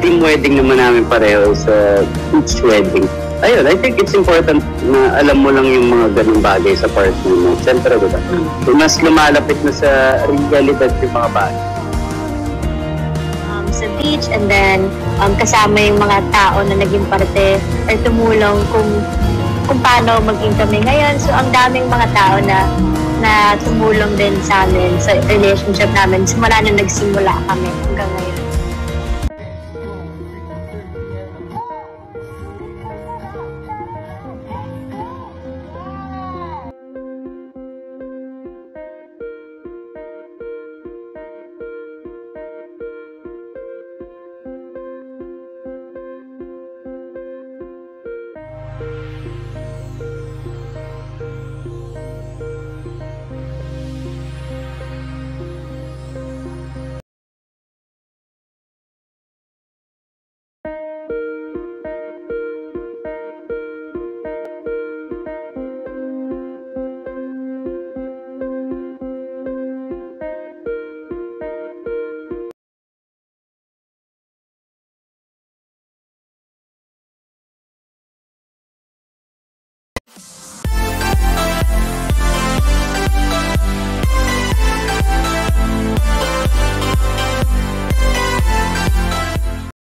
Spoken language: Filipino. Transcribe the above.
dream wedding naman namin pareho sa beach wedding. Ayun, I think it's important na alam mo lang yung mga ganung bagay sa partner mo. Siyempre, diba? Mas lumalapit na sa realidad yung mga bagay. Sa beach, and then kasama yung mga tao na naging parte or tumulong kung paano maging kami ngayon. So, ang daming mga tao na tumulong din sa amin, sa relationship namin. Simula na nagsimula kami hanggang ngayon.